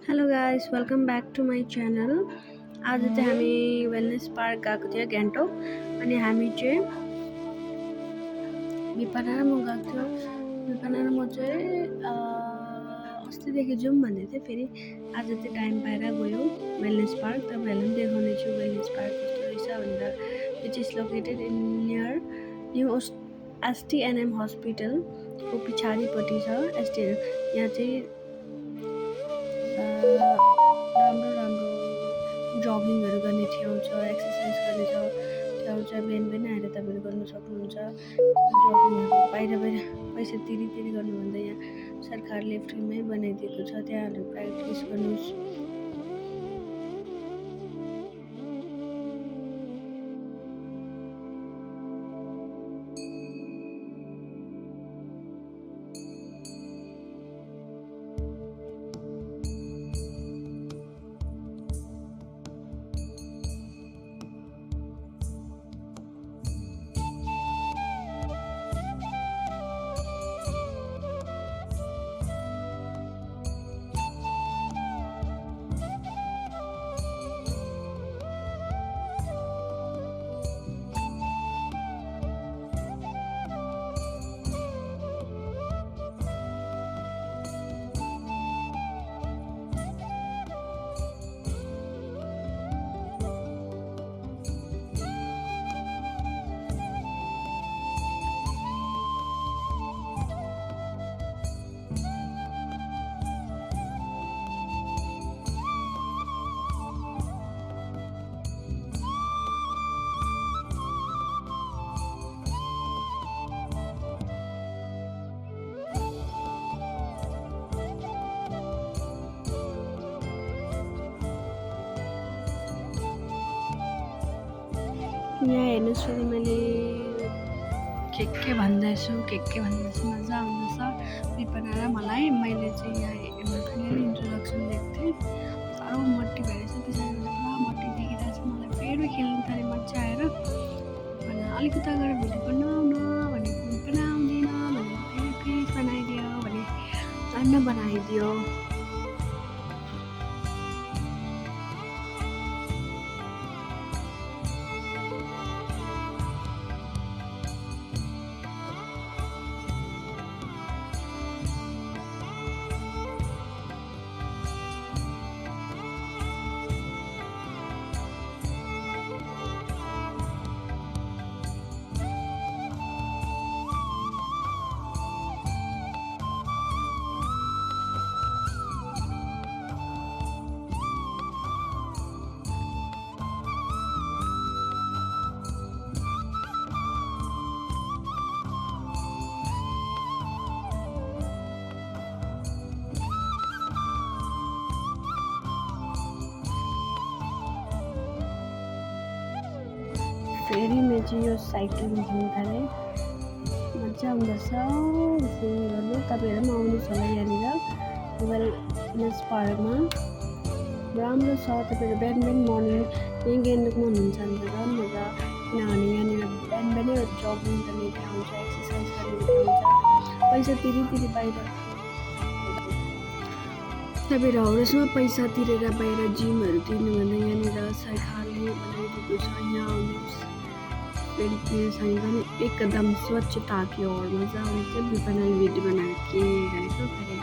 Hello guys welcome back to my channel. आज चाहिँ हामी वेलनेस पार्क गएको थियो गान्तोक। अनि हामी चाहिँ विपना र म गएको थियो। विपना र म चाहिँ अस्तिदेखि जाउँ भन्दै थियो, फेरि आज चाहिँ टाइम पाएर गयो वेलनेस पार्क। तपाईँहरूलाई पनि देखाउने छु वेलनेस पार्क कस्तो रहेछ भनेर। Which is located in near new STNM हस्पिटलको पछाडिपट्टि छ STNM। यहाँ चाहिँ राम्रो राम्रो जगिङहरू गर्ने ठाउँ छ, एक्सर्साइज गर्ने ठाउँ छ। बिहान बिहान आएर तपाईँहरू गर्न सक्नुहुन्छ जगिङहरू। बाहिर पैसा तिरी गर्नुभन्दा यहाँ सरकारले फ्रीमै बनाइदिएको छ, त्यहाँहरू प्र्याक्टिस गर्नुहोस्। यहाँ हेर्नुहोस्, फेरि मैले के भन्दैछु मजा आउँदैछ विपना र मलाई। मैले चाहिँ यहाँ खालि इन्ट्रोडक्सन दिएको थिएँ, साह्रो मट्टी भएर चाहिँ पछाडि पुरा मट्टी देखिरहेको छ। मलाई फेरि खेल्नु थालेँ मजा आएर। भने अलिक उता गएर भिडियो बनाऊ न भनेको, विपना आउँदैन भने फेरि प्लिज बनाइदियो भने झन् बनाइदियो। फेरि म चाहिँ यो साइक्लिङ खेल्नु थालेँ, मजा आउँदैछ स्विमिङ गर्नु। तपाईँहरू पनि आउनुहोस् होला यहाँनिर वेलनेस पार्कमा, राम्रो छ। तपाईँहरू बिहान मर्निङ यहीँ गान्तोकमा हुनुहुन्छ भने त झन् मजा, किनभने यहाँनिर बिहान बिहानै जगिङ गर्ने ठाउँ छ, एक्सर्साइज गर्ने ठाउँ छ। पैसा तिरी बाहिर तपाईँहरू हाउरेसमा पैसा तिरेर बाहिर जिमहरू तिर्नुभन्दा यहाँनिर सरकारले बनाइदिएको छ, यहाँ आउनुहोस्। फेरि त्यो चाहिँ पनि एकदम स्वच्छ ताकि और मजा आउँछ। विपनाले भिडियो बनाएर के गरेको फेरि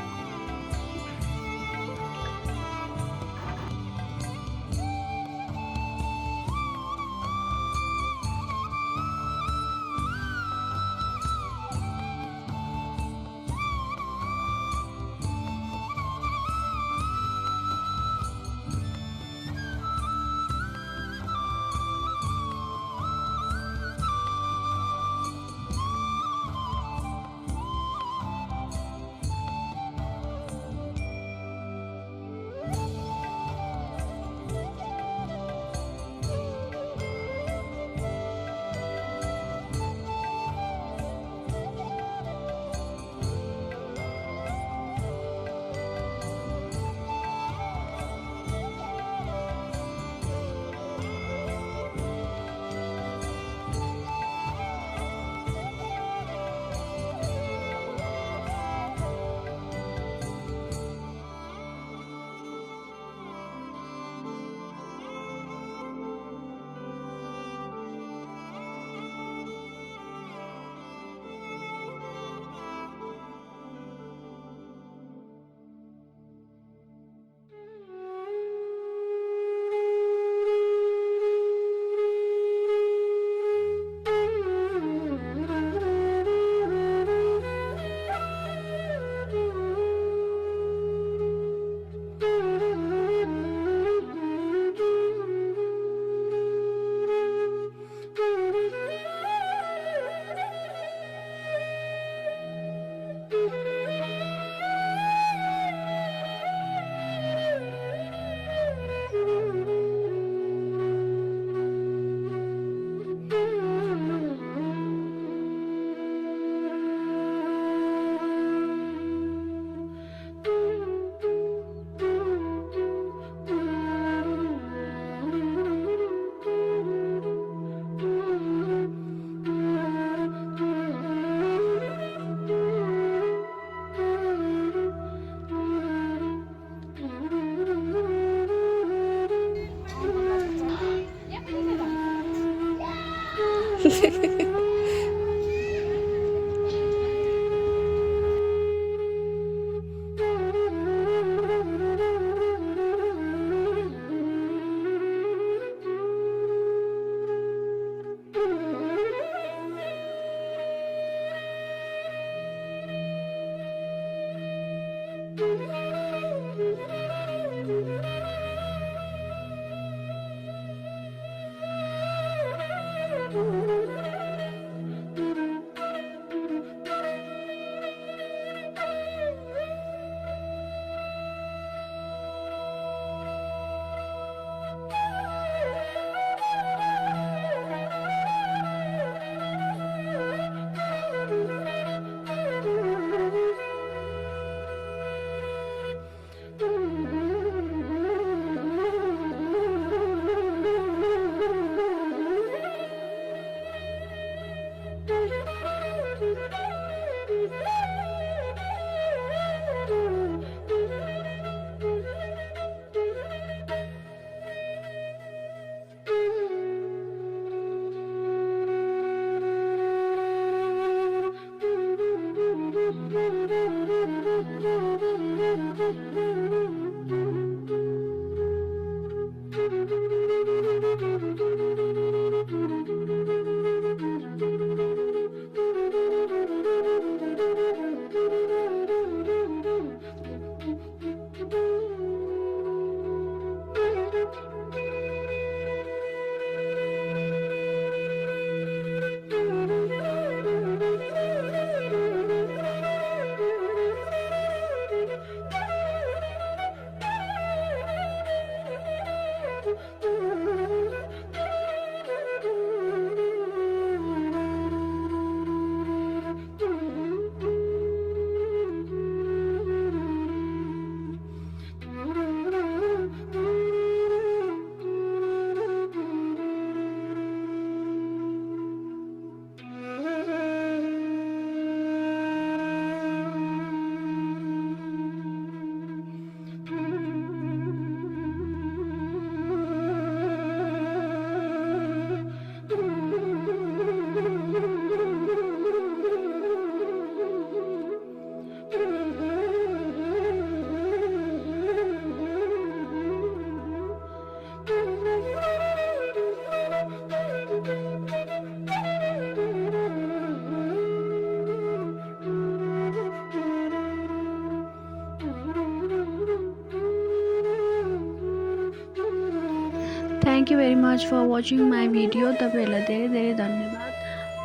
thank you very much for watching my video. तपाईँहरूलाई धेरै धेरै धन्यवाद।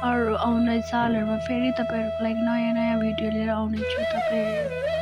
अरू आउने सालहरूमा फेरि तपाईँहरूको लागि नयाँ नयाँ भिडियो लिएर आउनेछु। तपाईँ